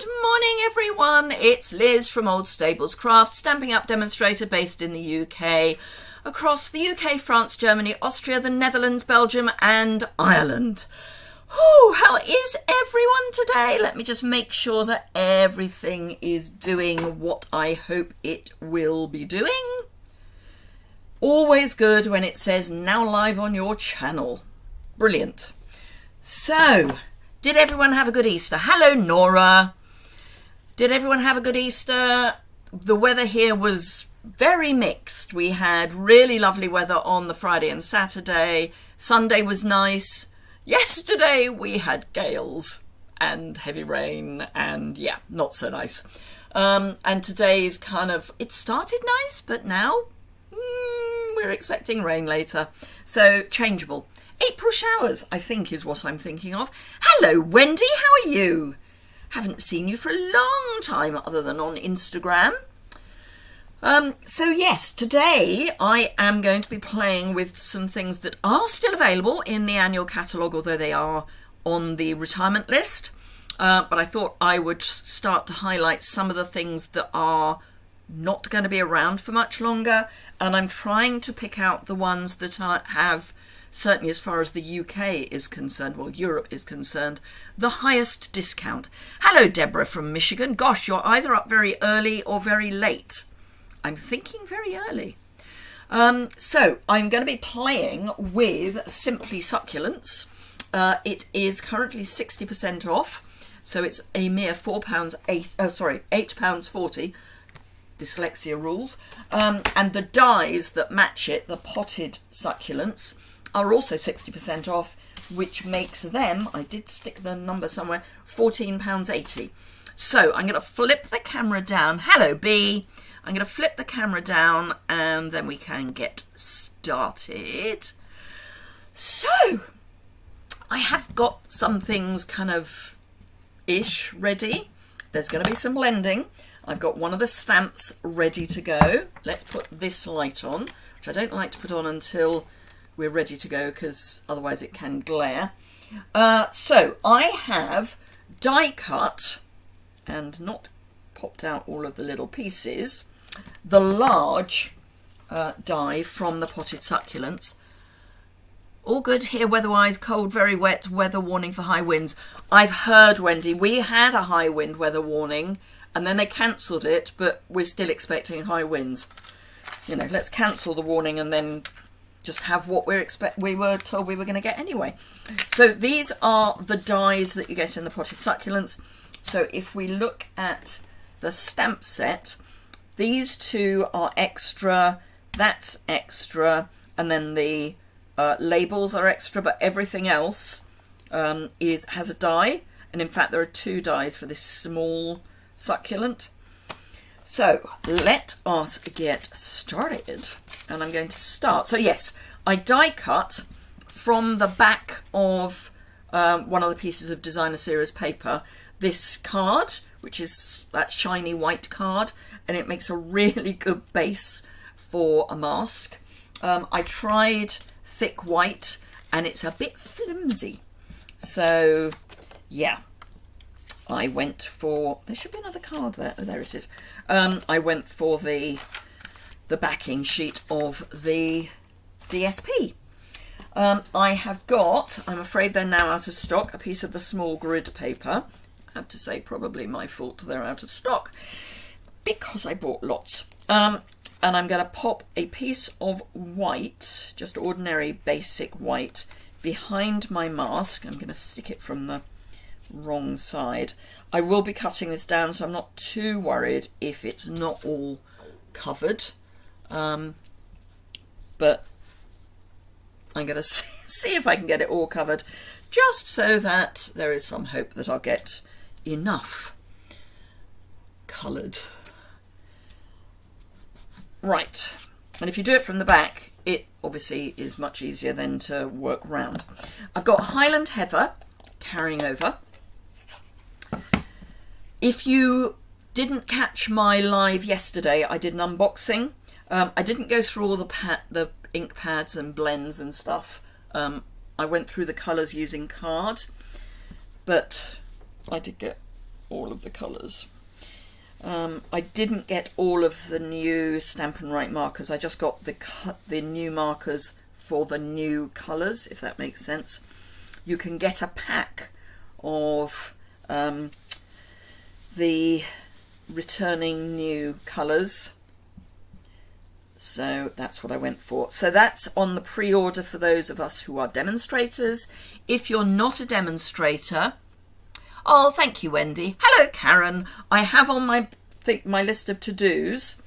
Good morning everyone, it's Liz from Old Stables Craft, Stamping Up demonstrator based in the UK, across the UK, France, Germany, Austria, the Netherlands, Belgium and Ireland. How is everyone today? Let me just make sure that everything is doing what I hope it will be doing. Always good when it says now live on your channel. Brilliant. So, did everyone have a good Easter? Hello, Nora. Did everyone have a good Easter? The weather here was very mixed. We had really lovely weather on the Friday and Saturday. Sunday was nice. Yesterday we had gales and heavy rain and yeah, not so nice. And today's kind of, it started nice, but now we're expecting rain later. So changeable. April showers, I think, is what I'm thinking of. Hello, Wendy, how are you? Haven't seen you for a long time other than on Instagram. So yes, today I am going to be playing with some things that are still available in the annual catalogue, although they are on the retirement list. But I thought I would start to highlight some of the things that are not going to be around for much longer. And I'm trying to pick out the ones that have, certainly as far as the UK is concerned, well, Europe is concerned, the highest discount. Hello, Deborah from Michigan. Gosh, you're either up very early or very late. I'm thinking very early. So I'm going to be playing with Simply Succulents. It is currently 60% off, so it's a mere £8.40. Dyslexia rules. And the dies that match it, the potted succulents, are also 60% off, which makes them, I did stick the number somewhere, £14.80. So I'm going to flip the camera down. Hello, B. I'm going to flip the camera down and then we can get started. So, I have got some things kind of ish ready. There's going to be some blending. I've got one of the stamps ready to go. Let's put this light on, which I don't like to put on until we're ready to go because otherwise it can glare. So, I have die cut and not popped out all of the little pieces, the large die from the potted succulents. All good here weather-wise, cold, very wet, weather warning for high winds. I've heard, Wendy, we had a high wind weather warning and then they cancelled it, but we're still expecting high winds. You know, let's cancel the warning and then just have what we were told we were going to get anyway. So these are the dies that you get in the potted succulents. So if we look at the stamp set, these two are extra, that's extra, and then the labels are extra, but everything else has a die. And in fact, there are two dies for this small succulent. So let us get started. And I'm going to start. So yes, I die cut from the back of one of the pieces of Designer Series paper this card, which is that shiny white card, and it makes a really good base for a mask. I tried thick white and it's a bit flimsy. So yeah, I went for, there should be another card there. Oh, there it is. I went for the backing sheet of the DSP. I have got, I'm afraid they're now out of stock, a piece of the small grid paper. I have to say, probably my fault they're out of stock because I bought lots. And I'm going to pop a piece of white, just ordinary basic white, behind my mask. I'm going to stick it from the wrong side. I will be cutting this down, so I'm not too worried if it's not all covered. But I'm going to see if I can get it all covered, just so that there is some hope that I'll get enough coloured. Right, and if you do it from the back, it obviously is much easier than to work round. I've got Highland Heather carrying over. If you didn't catch my live yesterday, I did an unboxing. I didn't go through all the ink pads and blends and stuff. I went through the colours using card, but I did get all of the colours. I didn't get all of the new Stampin' Right markers. I just got the new markers for the new colours, if that makes sense. You can get a pack of the returning new colours. So that's what I went for. So that's on the pre-order for those of us who are demonstrators. If you're not a demonstrator, oh, thank you, Wendy. Hello, Karen. I have on my list of to-dos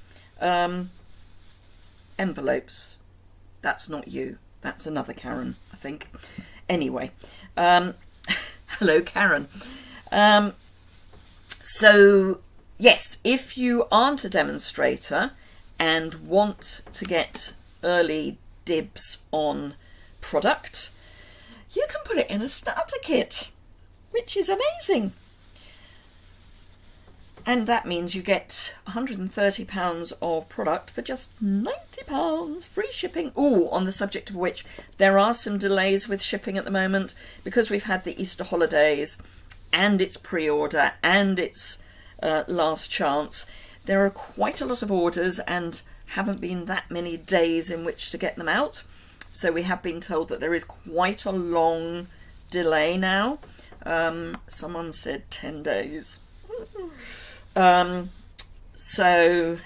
envelopes. That's not you. That's another Karen, I think. Anyway, hello, Karen. So, yes, if you aren't a demonstrator and want to get early dibs on product, you can put it in a starter kit, which is amazing. And that means you get £130 of product for just £90, free shipping. Oh, on the subject of which, there are some delays with shipping at the moment because we've had the Easter holidays and it's pre-order and it's last chance. There are quite a lot of orders and haven't been that many days in which to get them out. So we have been told that there is quite a long delay now. Someone said 10 days. So,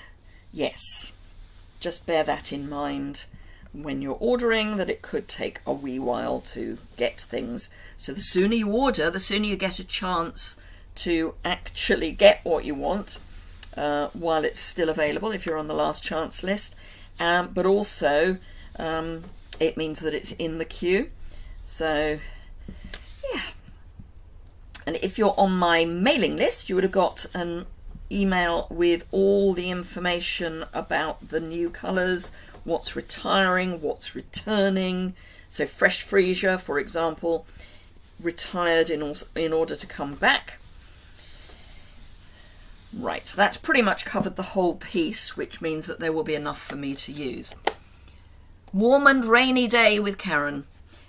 yes, just bear that in mind when you're ordering, that it could take a wee while to get things. So the sooner you order, the sooner you get a chance to actually get what you want while it's still available if you're on the last chance list. But also, it means that it's in the queue. So, yeah. And if you're on my mailing list, you would have got an email with all the information about the new colours, what's retiring, what's returning. So Fresh Freesia, for example, retired in order to come back. Right, so that's pretty much covered the whole piece, which means that there will be enough for me to use. Warm and rainy day with Karen.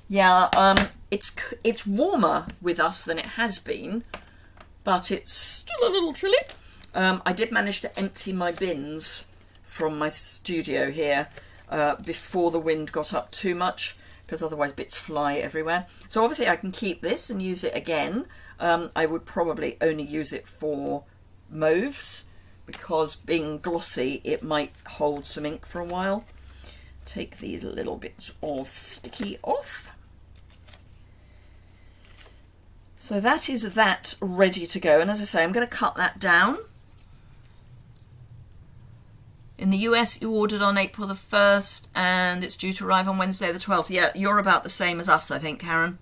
Yeah, it's warmer with us than it has been, but it's still a little chilly. I did manage to empty my bins from my studio here before the wind got up too much, because otherwise bits fly everywhere. So obviously I can keep this and use it again. I would probably only use it for mauves, because being glossy it might hold some ink for a while. Take these little bits of sticky off. So that is that ready to go, and as I say, I'm going to cut that down. In the US, you ordered on April the 1st, and it's due to arrive on Wednesday the 12th. Yeah, you're about the same as us, I think, Karen.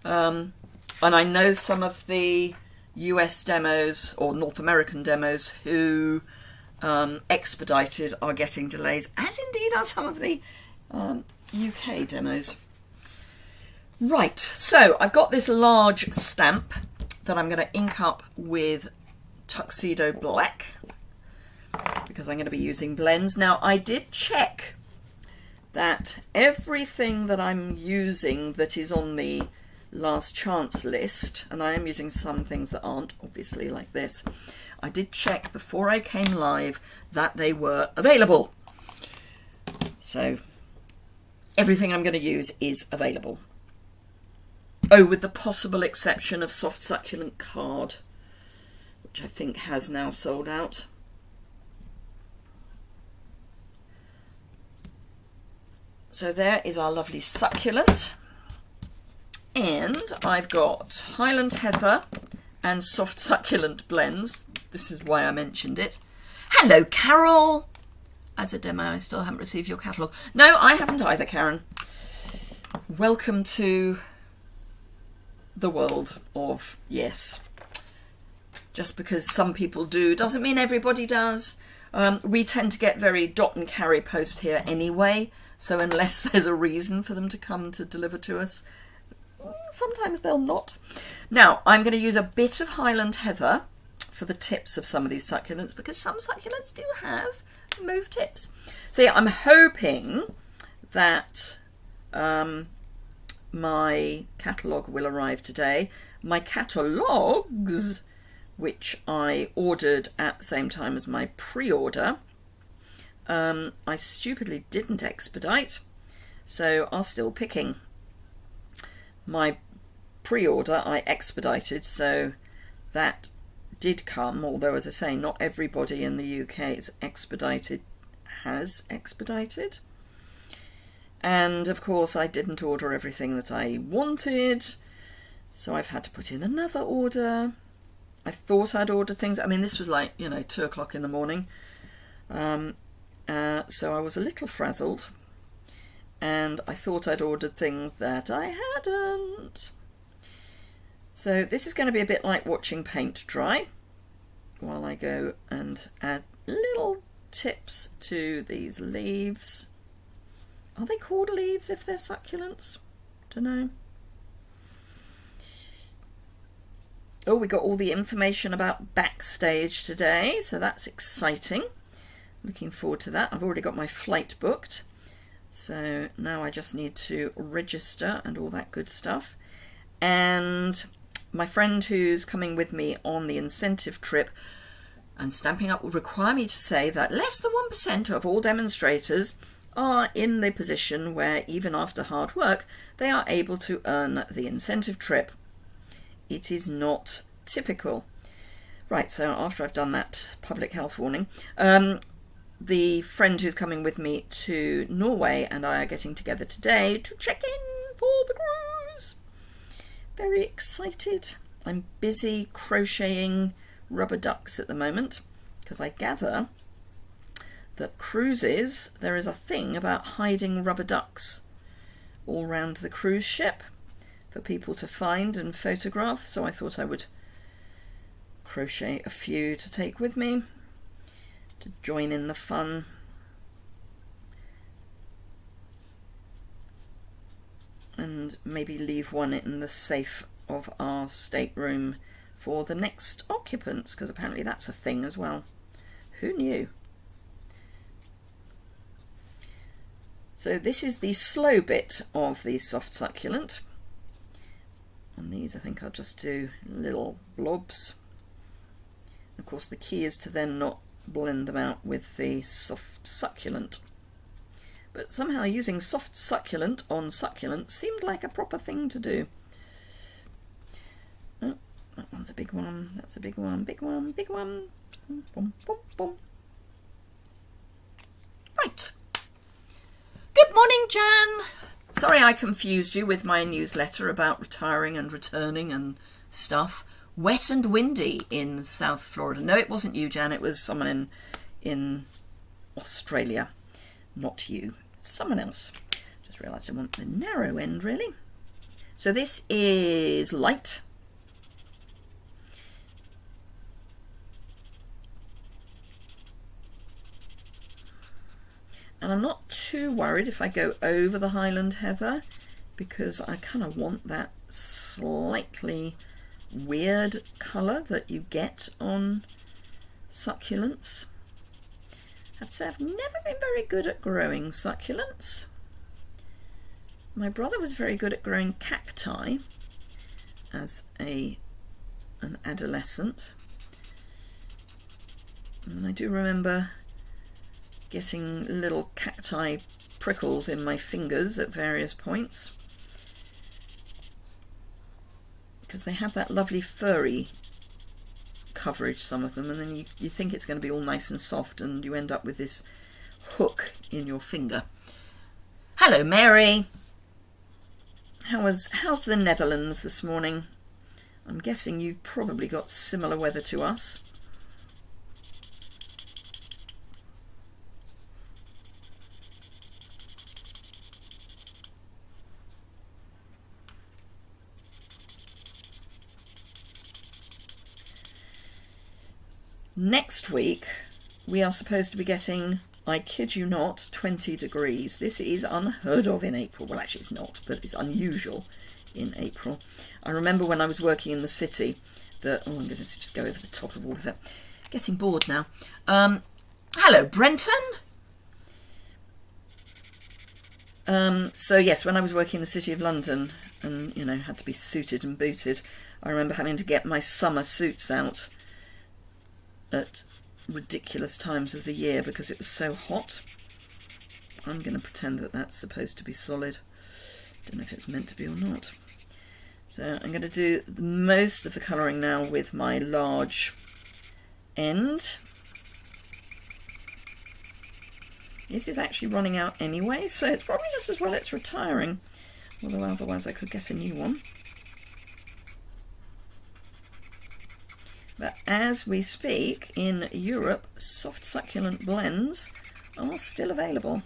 And I know some of the US demos, or North American demos, who expedited are getting delays, as indeed are some of the UK demos. Right, so I've got this large stamp that I'm going to ink up with Tuxedo Black, because I'm going to be using blends. Now, I did check that everything that I'm using that is on the last chance list, and I am using some things that aren't, obviously, like this, I did check before I came live that they were available. So everything I'm going to use is available. Oh, with the possible exception of Soft Succulent Card, which I think has now sold out. So there is our lovely succulent. And I've got Highland Heather and Soft Succulent blends. This is why I mentioned it. Hello, Carol! As a demo, I still haven't received your catalogue. No, I haven't either, Karen. Welcome to the world of yes. Just because some people do doesn't mean everybody does. We tend to get very dot and carry post here anyway, so unless there's a reason for them to come to deliver to us, sometimes they'll not. Now, I'm going to use a bit of Highland Heather for the tips of some of these succulents, because some succulents do have mauve tips. So yeah, I'm hoping that my catalogue will arrive today. my catalogues, which I ordered at the same time as my pre-order, I stupidly didn't expedite, so are still picking. My pre-order I expedited, so that did come, although as I say, not everybody in the UK has expedited. And of course I didn't order everything that I wanted, so I've had to put in another order. I thought I'd ordered things, I mean this was like, 2 o'clock in the morning, so I was a little frazzled, and I thought I'd ordered things that I hadn't. So this is going to be a bit like watching paint dry while I go and add little tips to these leaves. Are they called leaves if they're succulents? Don't know. Oh, we got all the information about backstage today, so that's exciting. Looking forward to that. I've already got my flight booked, so now I just need to register and all that good stuff. And my friend who's coming with me on the incentive trip and Stampin' Up! Would require me to say that less than 1% of all demonstrators are in the position where even after hard work they are able to earn the incentive trip. It is not typical. Right, so after I've done that public health warning, the friend who's coming with me to Norway and I are getting together today to check in for the cruise. Very excited. I'm busy crocheting rubber ducks at the moment because I gather that cruises, there is a thing about hiding rubber ducks all round the cruise ship for people to find and photograph, so I thought I would crochet a few to take with me to join in the fun. And maybe leave one in the safe of our stateroom for the next occupants, because apparently that's a thing as well. Who knew? So this is the slow bit of the soft succulent. And these I think I'll just do little blobs. Of course the key is to then not blend them out with the soft succulent. But somehow using soft succulent on succulent seemed like a proper thing to do. Oh, that one's a big one, that's a big one, big one, big one. Boom, boom, boom. Right. Good morning, Jan. Sorry I confused you with my newsletter about retiring and returning and stuff. Wet and windy in South Florida. No, it wasn't you, Jan. It was someone in Australia. Not you. Someone else. Just realised I want the narrow end, really. So this is light. And I'm not too worried if I go over the Highland Heather, because I kind of want that slightly weird colour that you get on succulents. I'd say I've never been very good at growing succulents. My brother was very good at growing cacti as an adolescent. And I do remember getting little cacti prickles in my fingers at various points, because they have that lovely furry coverage, some of them, and then you think it's going to be all nice and soft and you end up with this hook in your finger. Hello, Mary. How's the Netherlands this morning? I'm guessing you've probably got similar weather to us. Next week we are supposed to be getting, I kid you not, 20 degrees. This is unheard of in April. Well, actually it's not, but it's unusual in April. I remember when I was working in the city that, oh, I'm going to just go over the top of all of it. Getting bored now. Hello, Brenton. So yes, when I was working in the City of London, and, you know, had to be suited and booted. I remember having to get my summer suits out at ridiculous times of the year because it was so hot. I'm going to pretend that that's supposed to be solid. Don't know if it's meant to be or not. So I'm going to do most of the colouring now with my large end. This is actually running out anyway, so it's probably just as well it's retiring, although otherwise I could get a new one. But as we speak, in Europe, soft succulent blends are still available.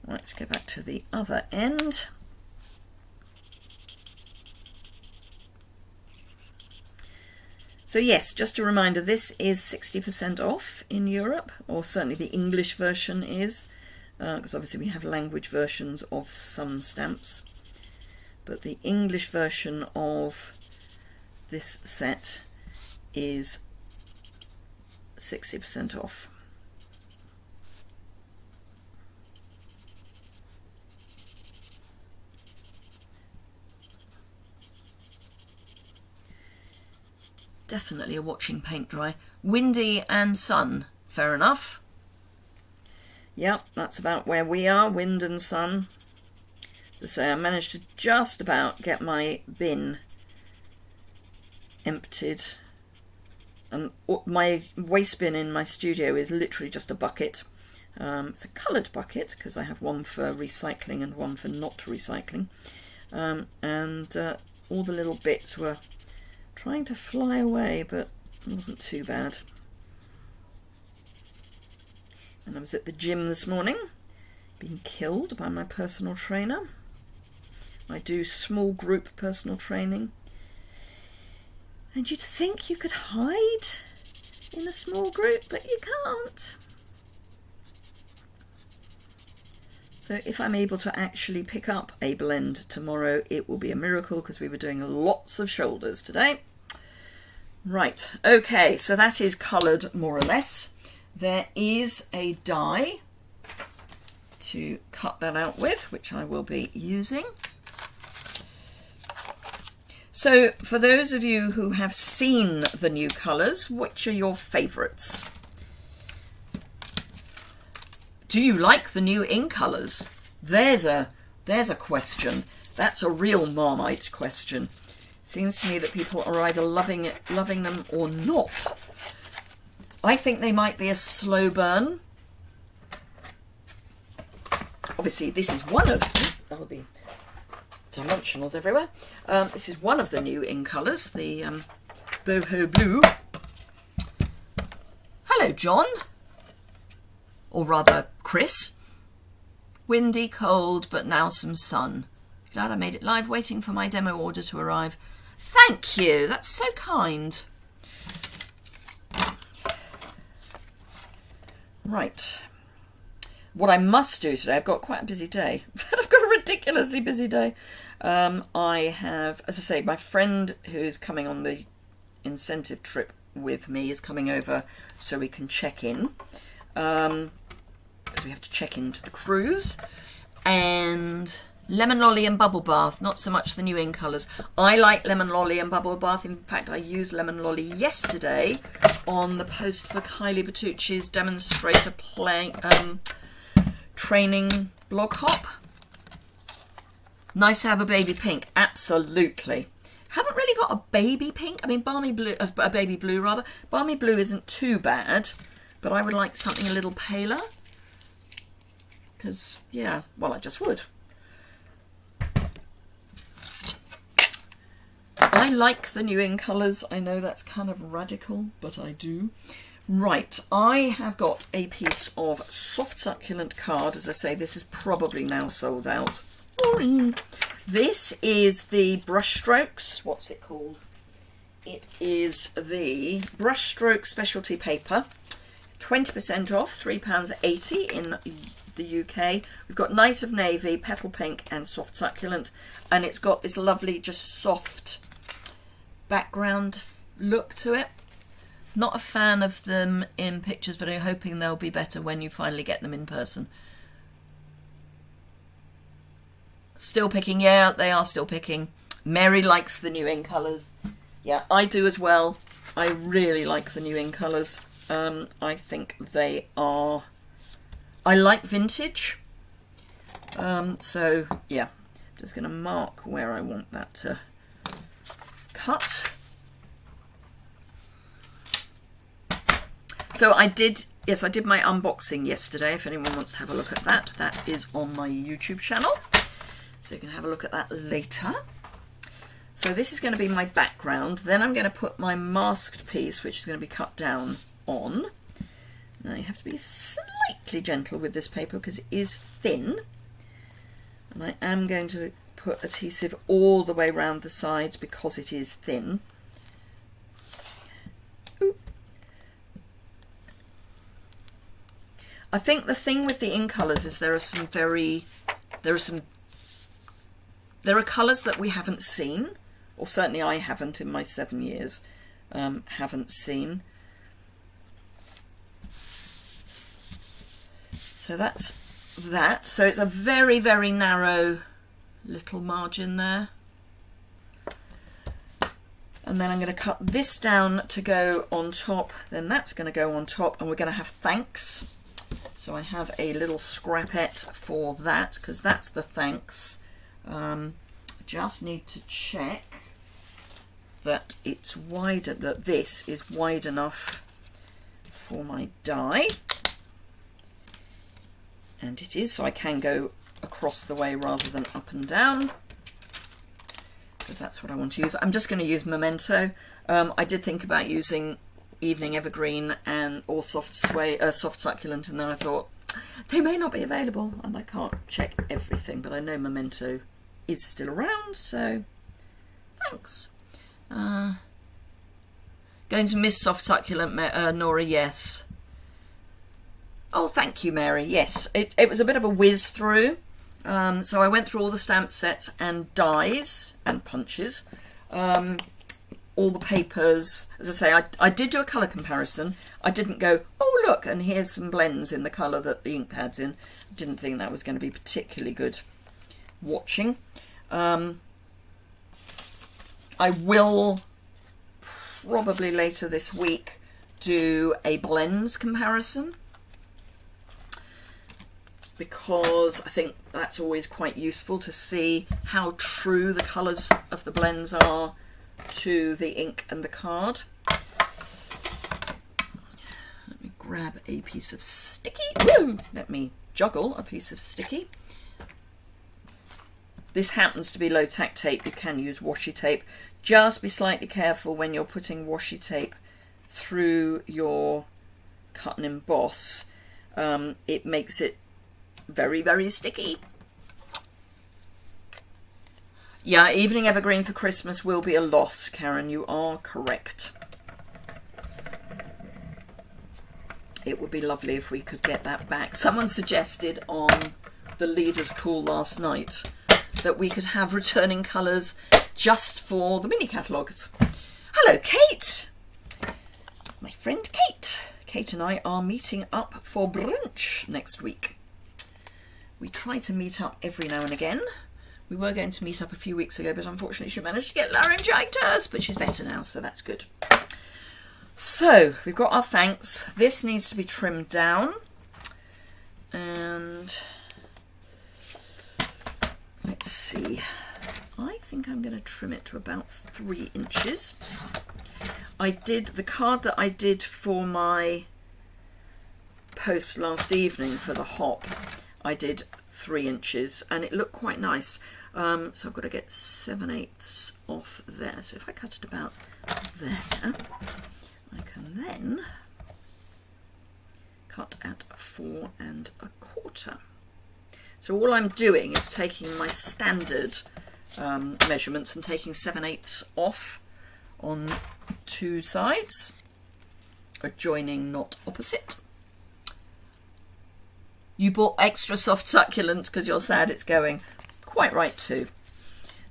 Right, let's go back to the other end. So yes, just a reminder, this is 60% off in Europe, or certainly the English version is, because obviously we have language versions of some stamps. But the English version of this set is 60% off. Definitely a watching paint dry. Windy and sun, fair enough. Yep, that's about where we are, wind and sun. As I say, I managed to just about get my bin emptied. And my waste bin in my studio is literally just a bucket. It's a coloured bucket because I have one for recycling and one for not recycling. All the little bits were trying to fly away, but it wasn't too bad. And I was at the gym this morning, being killed by my personal trainer. I do small group personal training. And you'd think you could hide in a small group, but you can't. So if I'm able to actually pick up a blend tomorrow, it will be a miracle because we were doing lots of shoulders today. Right, okay, so that is coloured more or less. There is a die to cut that out with, which I will be using. So for those of you who have seen the new colours, which are your favourites? Do you like the new ink colours? There's a question. That's a real Marmite question. Seems to me that people are either loving them or not. I think they might be a slow burn. Obviously, this is one of... That'll be dimensionals everywhere. This is one of the new ink colours, the boho blue. Hello, John. Or rather, Chris. Windy, cold, but now some sun. Glad I made it live, waiting for my demo order to arrive. Thank you, that's so kind. Right. What I must do today, I've got quite a busy day. I've got a ridiculously busy day. I have, as I say, my friend who's coming on the incentive trip with me is coming over so we can check in. Because we have to check into the cruise. And Lemon Lolly and Bubble Bath, not so much the new ink colours. I like Lemon Lolly and Bubble Bath. In fact, I used Lemon Lolly yesterday on the post for Kylie Bertucci's demonstrator training blog hop. Nice to have a baby pink, absolutely. Haven't really got a baby pink. I mean, balmy blue, a baby blue rather. Balmy blue isn't too bad, but I would like something a little paler. Because, yeah, well, I just would. I like the new ink colours. I know that's kind of radical, but I do. Right, I have got a piece of soft succulent card. As I say, this is probably now sold out. This is the Brushstrokes. What's it called? It is the Brushstroke Specialty Paper. 20% off, £3.80 in the UK. We've got Night of Navy, Petal Pink and Soft Succulent. And it's got this lovely, just soft background look to it. Not a fan of them in pictures, but I'm hoping they'll be better when you finally get them in person. Still picking, yeah, they are still picking. Mary likes the new in colours. Yeah, I do as well. I really like the new in colours. I think they are... I like vintage. So, yeah. I'm just going to mark where I want that to cut. So I did my unboxing yesterday. If anyone wants to have a look at that, that is on my YouTube channel. So you can have a look at that later. So this is going to be my background. Then I'm going to put my masked piece, which is going to be cut down, on. Now you have to be slightly gentle with this paper because it is thin. And I am going to put adhesive all the way around the sides because it is thin. Ooh. I think the thing with the in colours is there are colours that we haven't seen, or certainly I haven't in my 7 years, haven't seen. So that's that. So it's a very, very narrow little margin there. And then I'm going to cut this down to go on top. Then that's going to go on top, and we're going to have thanks. So I have a little scrapette for that, because that's the thanks. I just need to check that it's wide, that this is wide enough for my die. And it is, so I can go across the way rather than up and down, because that's what I want to use. I'm just going to use Memento. I did think about using Evening Evergreen or soft succulent, and then I thought they may not be available, and I can't check everything, but I know Memento is still around, so thanks. Going to miss soft succulent, Nora, yes. Oh, thank you, Mary. Yes, it was a bit of a whiz through. So I went through all the stamp sets and dies and punches, all the papers. As I say, I did do a colour comparison. I didn't go, oh, look, and here's some blends in the colour that the ink pad's in. I didn't think that was going to be particularly good watching. I will probably later this week do a blends comparison, because I think that's always quite useful to see how true the colours of the blends are to the ink and the card. Let me grab a piece of sticky. Woo! Let me juggle a piece of sticky. This happens to be low tack tape. You can use washi tape. Just be slightly careful when you're putting washi tape through your cut and emboss. It makes it very, very sticky. Yeah, Evening Evergreen for Christmas will be a loss, Karen. You are correct. It would be lovely if we could get that back. Someone suggested on the leaders' call last night that we could have returning colours just for the mini catalogues. Hello, Kate. My friend Kate. Kate and I are meeting up for brunch next week. We try to meet up every now and again. We were going to meet up a few weeks ago, but unfortunately she managed to get laryngitis, but she's better now, so that's good. So, we've got our thanks. This needs to be trimmed down. And let's see. I think I'm going to trim it to about 3 inches. I did the card that I did for my post last evening for the hop. I did 3 inches and it looked quite nice. So I've got to get 7/8 off there. So if I cut it about there, I can then cut at 4 1/4. So all I'm doing is taking my standard measurements and taking 7/8 off on 2 sides, adjoining, not opposite. You bought extra soft succulent because you're sad it's going. Quite right too.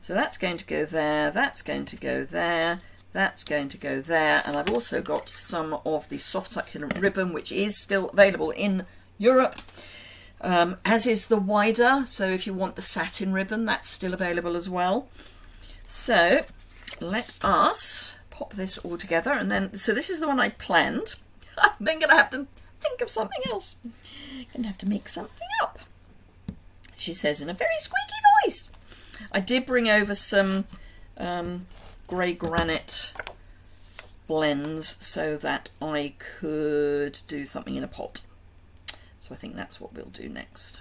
So that's going to go there, that's going to go there, that's going to go there, and I've also got some of the soft succulent ribbon, which is still available in Europe. as is the wider. So if you want the satin ribbon, that's still available as well. So let us pop this all together, and then, so this is the one I planned. I'm then going to have to think of something else. I'm going to have to make something up. She says in a very squeaky voice. I did bring over some grey granite blends so that I could do something in a pot. So I think that's what we'll do next.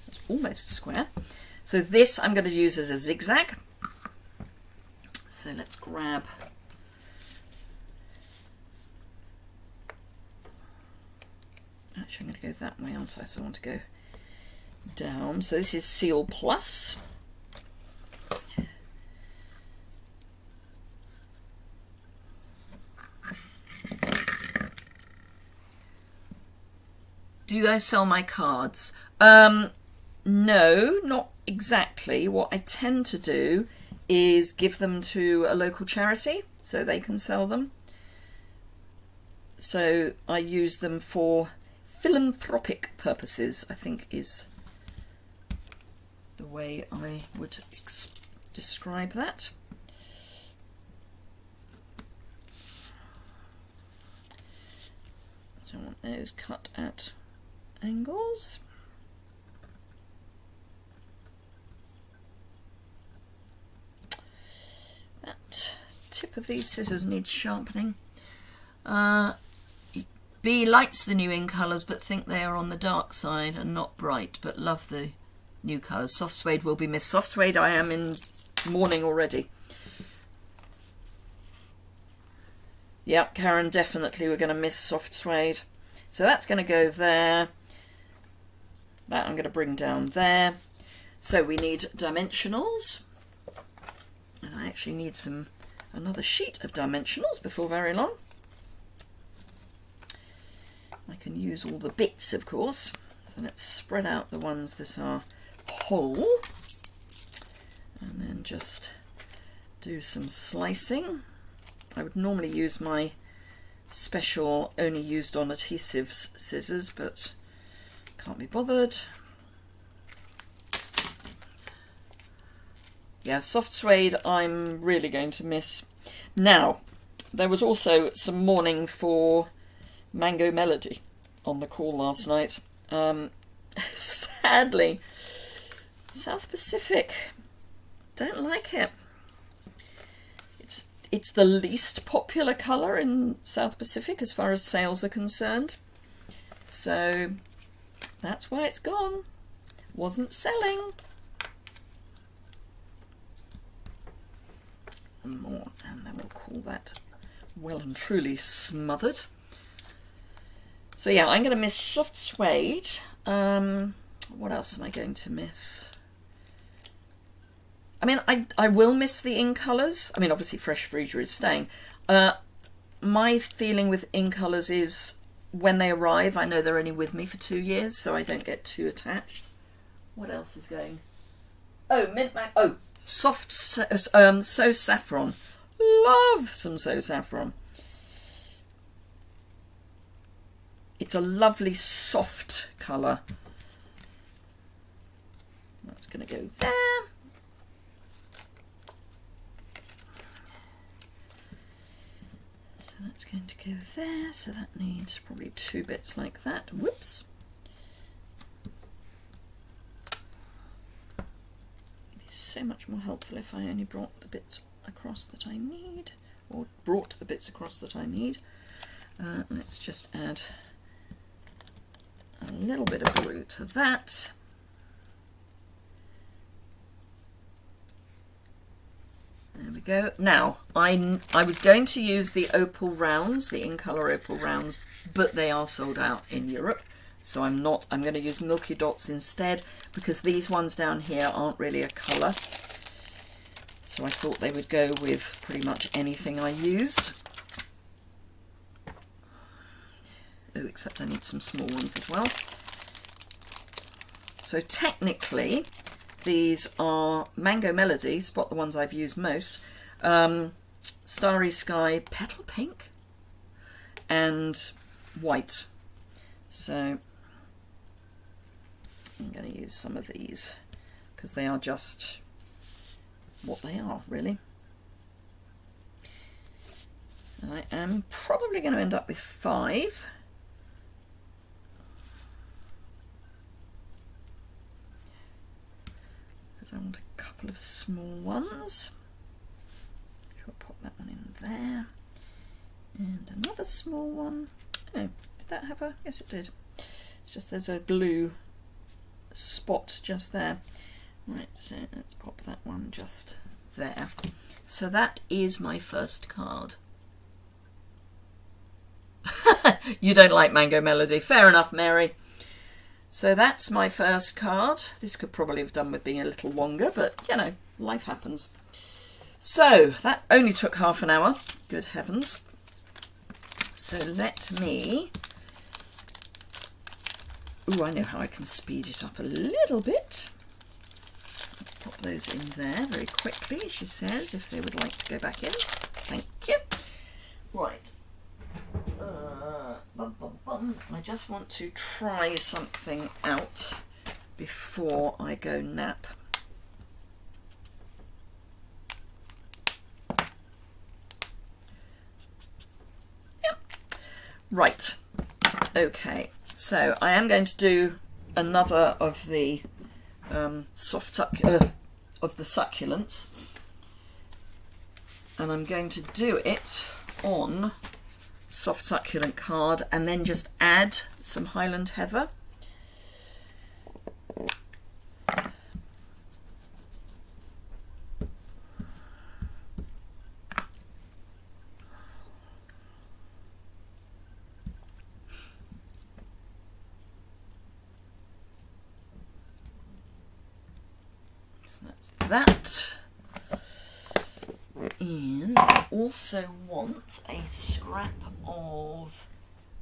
It's almost a square. So this I'm going to use as a zigzag. So let's grab actually I'm going to go that way, aren't I? So I want to go down. So this is Seal Plus. Do I sell my cards? No, not exactly. What I tend to do is give them to a local charity so they can sell them. So I use them for philanthropic purposes, I think is the way I would describe that. So I want those cut at angles. That tip of these scissors needs sharpening. B likes the new in colours but think they are on the dark side and not bright, but love the new colours. Soft suede will be missed. Soft suede I am in mourning already. Yep, Karen, definitely we're going to miss soft suede. So that's going to go there. That I'm going to bring down there. So we need dimensionals. And I actually need another sheet of dimensionals before very long. I can use all the bits, of course. So let's spread out the ones that are whole. And then just do some slicing. I would normally use my special only used on adhesives scissors, but can't be bothered. Yeah, soft suede I'm really going to miss. Now, there was also some mourning for Mango Melody on the call last night. Sadly, South Pacific don't like it. It's the least popular colour in South Pacific as far as sales are concerned. So that's why it's gone. Wasn't selling. And more, and then we'll call that well and truly smothered. So yeah, I'm going to miss soft suede. What else am I going to miss? I mean, I will miss the in colours. I mean, obviously Fresh Freesia is staying. My feeling with in colours is when they arrive, I know they're only with me for 2 years, so I don't get too attached. What else is going? Oh, mint mac. Oh, soft So Saffron. Love some So Saffron. It's a lovely soft colour. That's going to go there. So that's going to go there. So that needs probably 2 bits like that. Whoops. It'd be so much more helpful if I only brought the bits across that I need, or brought the bits across that I need. Let's just add a little bit of blue to that. There we go. Now, I was going to use the opal rounds, the in colour opal rounds, but they are sold out in Europe. So I'm going to use Milky Dots instead, because these ones down here aren't really a colour. So I thought they would go with pretty much anything I used. Oh, except I need some small ones as well. So technically, these are Mango Melody, spot the ones I've used most, Starry Sky Petal Pink, and white. So I'm going to use some of these because they are just what they are, really. And I am probably going to end up with 5. Because I want a couple of small ones. I'll pop that one in there. And another small one. Oh, did that have a... Yes, it did. It's just there's a glue spot just there. Right, so let's pop that one just there. So that is my first card. You don't like Mango Melody. Fair enough, Mary. So that's my first card. This could probably have done with being a little longer, but, you know, life happens. So that only took half an hour. Good heavens. So let me... Ooh, I know how I can speed it up a little bit. Pop those in there very quickly, she says, if they would like to go back in. Thank you. Right. I just want to try something out before I go nap. Yep. Right. Okay. So I am going to do another of the of the succulents, and I'm going to do it on soft succulent card and then just add some Highland Heather. So that's that. And I also want a scrap of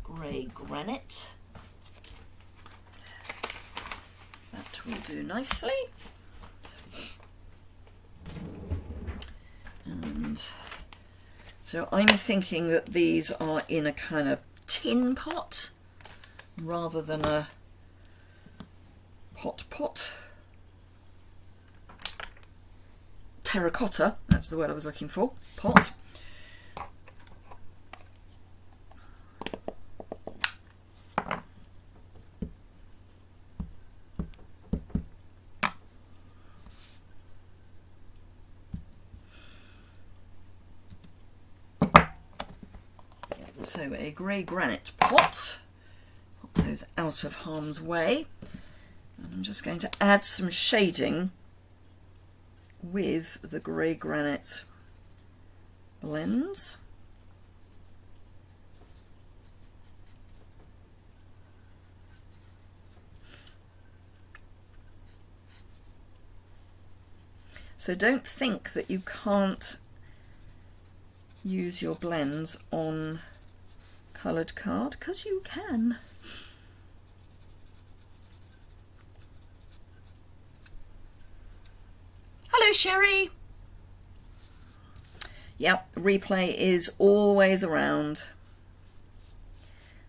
grey granite. That will do nicely. And so I'm thinking that these are in a kind of tin pot rather than a pot. Terracotta, that's the word I was looking for, pot. So a grey granite pot, put those out of harm's way. And I'm just going to add some shading with the grey granite blends. So don't think that you can't use your blends on coloured card, because you can. Hello, Sherry. Yep, replay is always around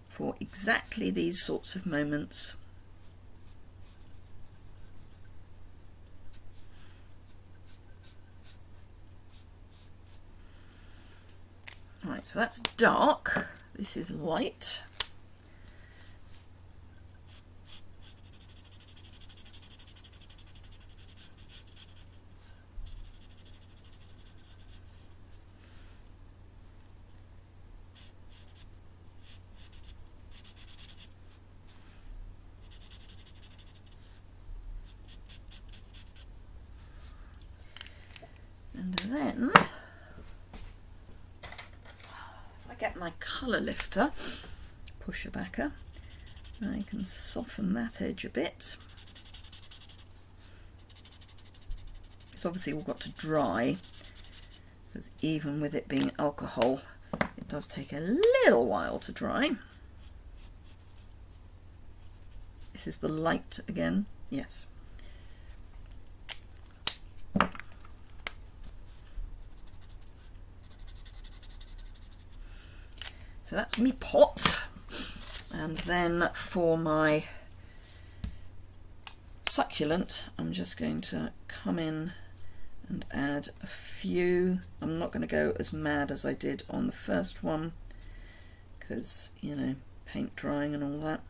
for exactly these sorts of moments. Right, so that's dark. This is light. And then get my colour lifter, pusher backer, I can soften that edge a bit. It's obviously all got to dry, because even with it being alcohol, it does take a little while to dry. This is the light again, yes. So that's me pot. And then for my succulent, I'm just going to come in and add a few. I'm not going to go as mad as I did on the first one because, you know, paint drying and all that.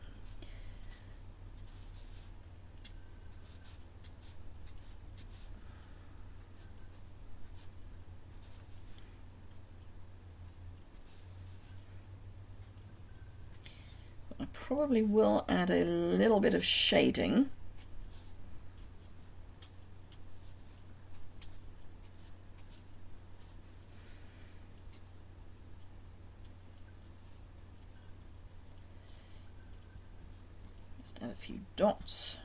I probably will add a little bit of shading. Just add a few dots,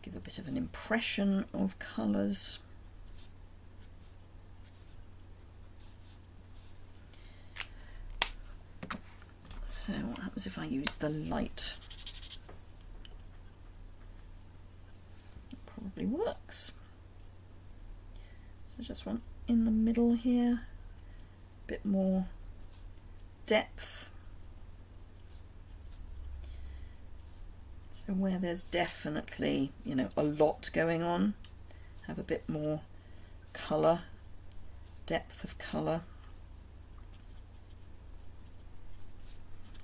give a bit of an impression of colours. So what happens if I use the light? It probably works. So I just want in the middle here, a bit more depth. So where there's definitely, you know, a lot going on, have a bit more colour, depth of colour.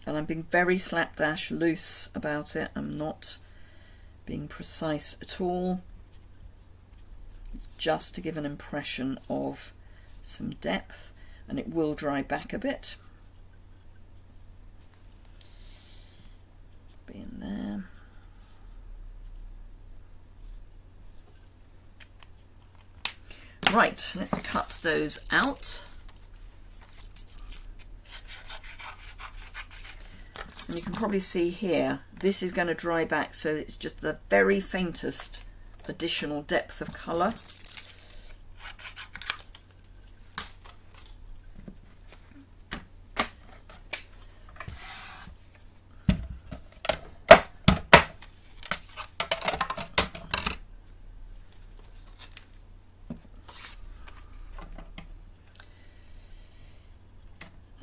And I'm being very slapdash loose about it. I'm not being precise at all. It's just to give an impression of some depth, and it will dry back a bit. Be in there. Right, let's cut those out. And you can probably see here, this is going to dry back, so it's just the very faintest additional depth of colour.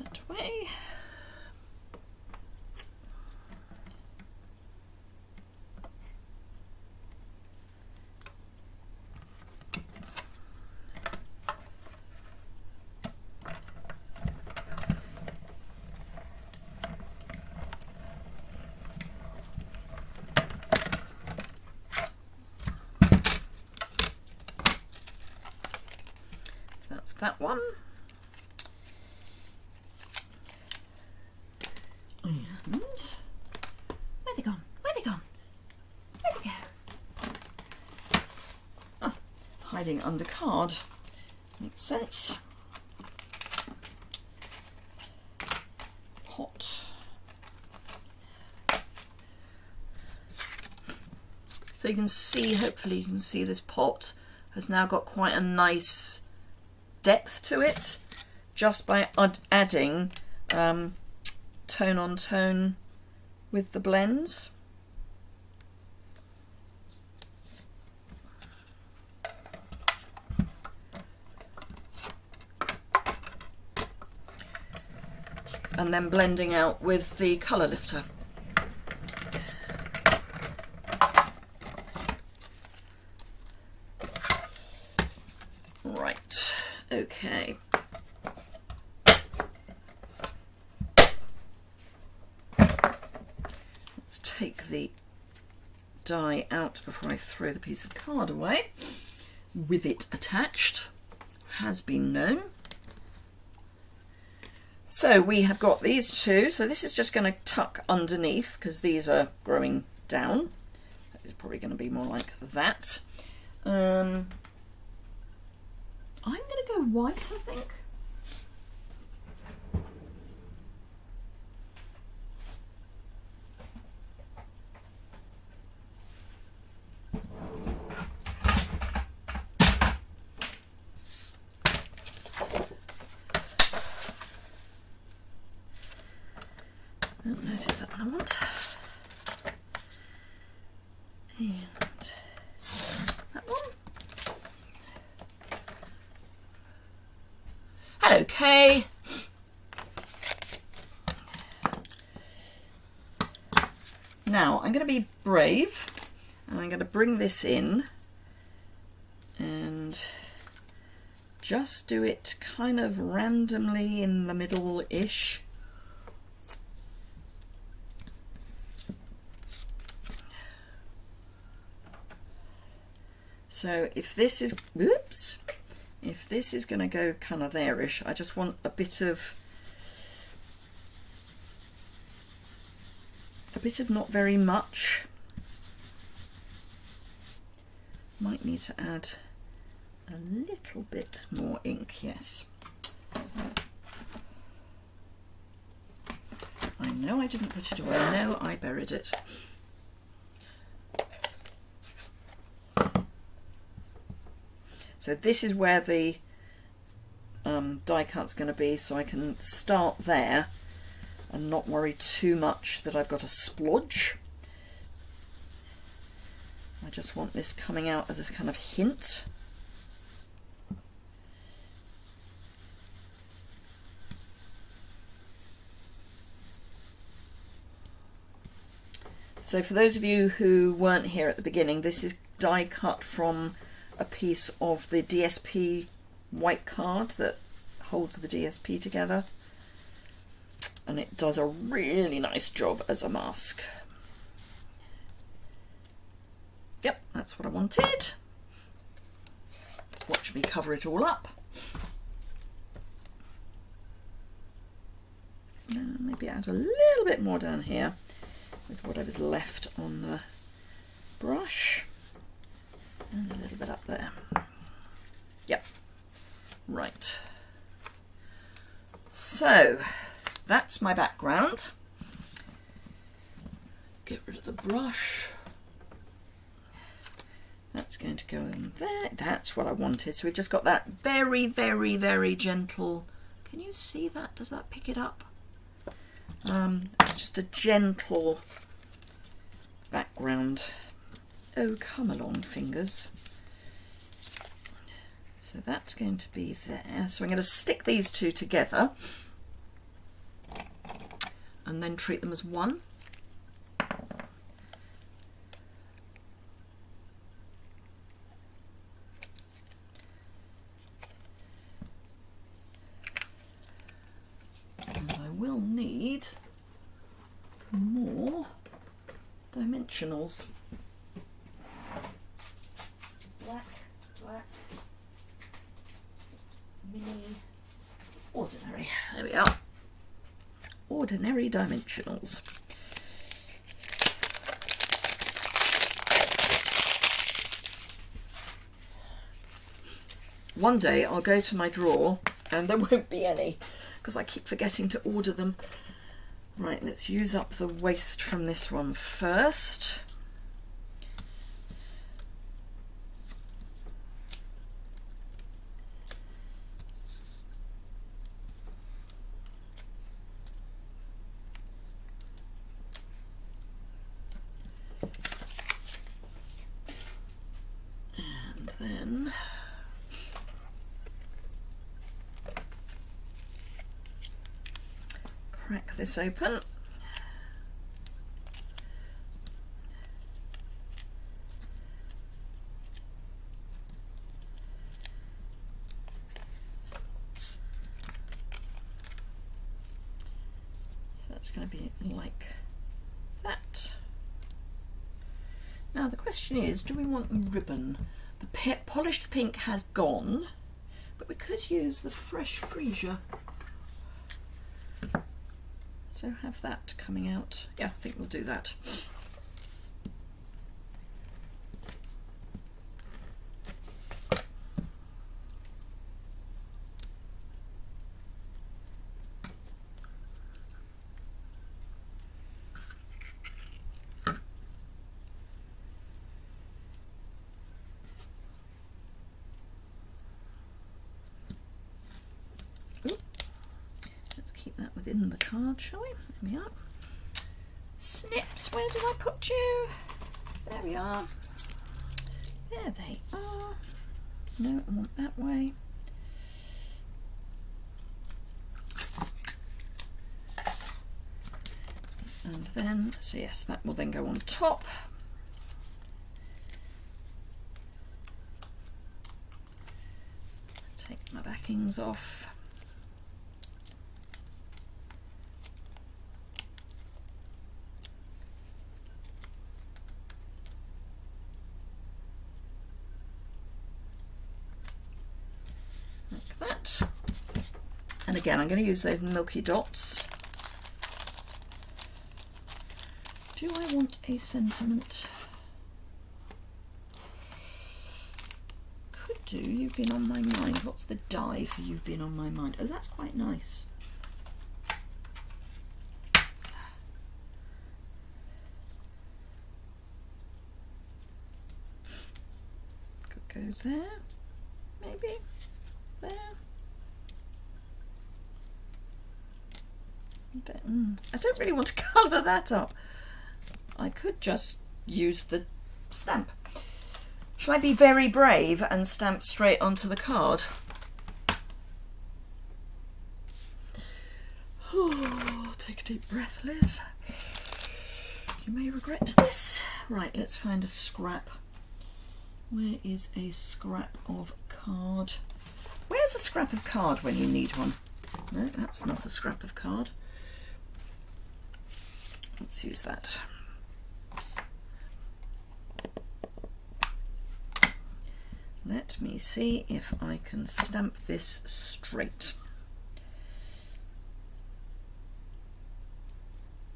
That way. That's that one. And where they gone? Where they gone? Where they go? Oh, hiding under card. Makes sense. Pot. So you can see, hopefully you can see this pot has now got quite a nice depth to it just by adding tone on tone with the blends. And then blending out with the colour lifter. Right, okay. Let's take the die out before I throw the piece of card away with it attached, has been known. So we have got these two, so this is just going to tuck underneath because these are growing down. It's probably going to be more like that. I'm going to go white, I think. Oh, notice that one I want. And that one. Hello, Kay. Now I'm going to be brave and I'm going to bring this in and just do it kind of randomly in the middle-ish. So if this is, oops, if this is going to go kind of there-ish, I just want a bit of not very much. Might need to add a little bit more ink, yes. I know I didn't put it away, no, I buried it. So this is where the die cut's going to be, so I can start there and not worry too much that I've got a splodge. I just want this coming out as a kind of hint. So for those of you who weren't here at the beginning, this is die cut from a piece of the DSP white card that holds the DSP together, and it does a really nice job as a mask. Yep, that's what I wanted. Watch me cover it all up. Maybe add a little bit more down here with whatever's left on the brush. And a little bit up there. Yep. Right. So that's my background. Get rid of the brush. That's going to go in there. That's what I wanted. So we've just got that very, very, very gentle. Can you see that? Does that pick it up? Just a gentle background. Oh, come along, fingers. So that's going to be there. So I'm going to stick these two together and then treat them as one. And I will need more dimensionals. Black, mini, ordinary. There we are. Ordinary dimensionals. One day I'll go to my drawer and there won't be any because I keep forgetting to order them. Right, let's use up the waste from this one first. And then crack this open. So that's going to be like that. Now the question is, do we want ribbon? The polished pink has gone, but we could use the fresh freesia. So have that coming out. Yeah, I think we'll do that. Within the card, shall we? There we are. Snips, where did I put you? There we are. There they are. No, I want that way. And then, so yes, that will then go on top. Take my backings off. Like that. And again, I'm going to use those milky dots. Do I want a sentiment? Could do You've Been on My Mind. What's the die for You've Been on My Mind? Oh, that's quite nice. Could go there, maybe there. I don't really want to colour that up. I could just use the stamp. Shall I be very brave and stamp straight onto the card? Oh, take a deep breath, Liz. You may regret this. Right, let's find a scrap. Where is a scrap of card? Where's a scrap of card when you need one? No, that's not a scrap of card. Let's use that. Let me see if I can stamp this straight.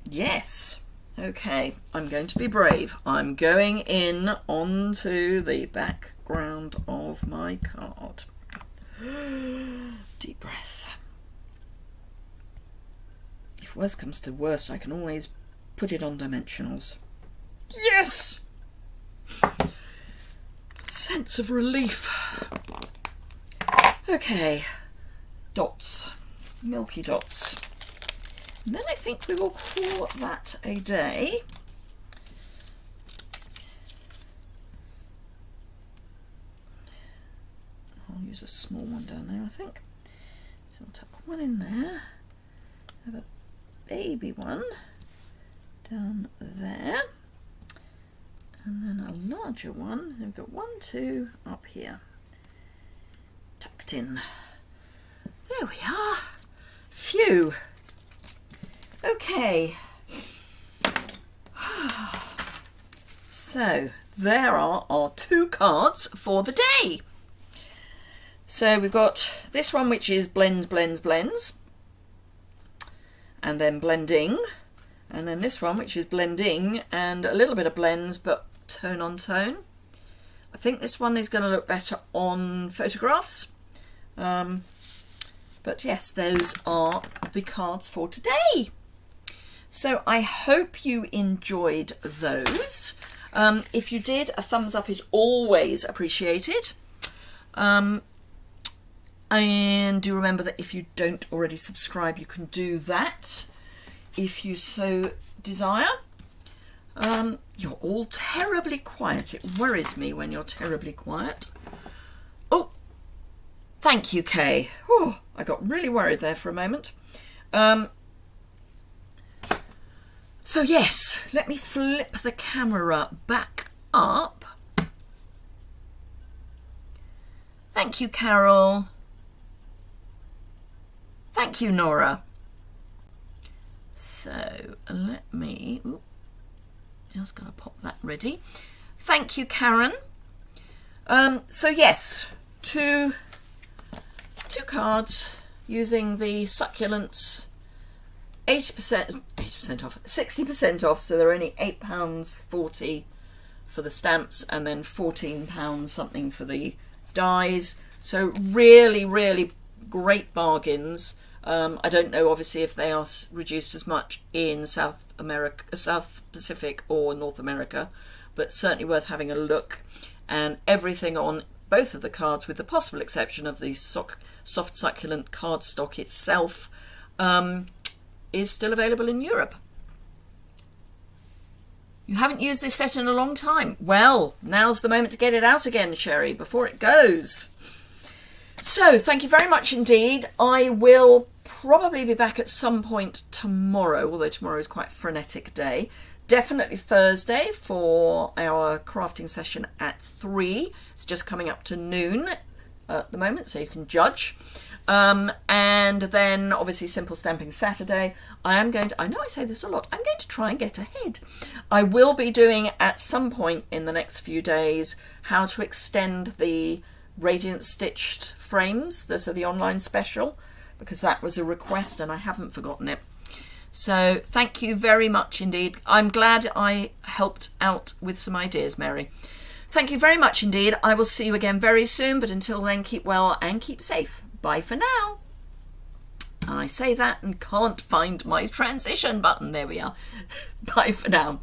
Yes. Okay, I'm going to be brave. I'm going in onto the background of my card. Deep breath. If worst comes to worst, I can always put it on dimensionals. Yes! Sense of relief. Okay, dots, milky dots. And then I think we will call that a day. I'll use a small one down there, I think. So I'll tuck one in there. Have a baby one down there. And then a larger one. We've got 1, 2 up here. Tucked in. There we are. Phew. Okay. So there are our 2 cards for the day. So we've got this one, which is blends, blends, blends. And then blending. And then this one, which is blending and a little bit of blends, but tone on tone. I think this one is going to look better on photographs. But yes, those are the cards for today. So I hope you enjoyed those. If you did, a thumbs up is always appreciated. And do remember that if you don't already subscribe, you can do that if you so desire. You're all terribly quiet. It worries me when you're terribly quiet. Oh, thank you, Kay. Oh, I got really worried there for a moment. So yes, let me flip the camera back up. Thank you, Carol. Thank you, Nora. So let me, just going to pop that ready. Thank you, Karen. So yes, two cards using the Succulents, 80% off, 60% off. So they're only £8.40 for the stamps, and then £14 something for the dies. So really, really great bargains. I don't know, obviously, if they are reduced as much in South America, South Pacific or North America, but certainly worth having a look. And everything on both of the cards, with the possible exception of the soft succulent cardstock itself, is still available in Europe. You haven't used this set in a long time. Well, now's the moment to get it out again, Sherry, before it goes. So, thank you very much indeed. I will probably be back at some point tomorrow, although tomorrow is quite a frenetic day. Definitely Thursday for our crafting session at 3. It's just coming up to noon at the moment, so you can judge. And then obviously Simple Stamping Saturday. I know I say this a lot, I'm going to try and get ahead. I will be doing at some point in the next few days how to extend the Radiant Stitched frames. Those are the online special, because that was a request and I haven't forgotten it. So thank you very much indeed. I'm glad I helped out with some ideas, Mary. Thank you very much indeed. I will see you again very soon, but until then, keep well and keep safe. Bye for now. And I say that and can't find my transition button. There we are. Bye for now.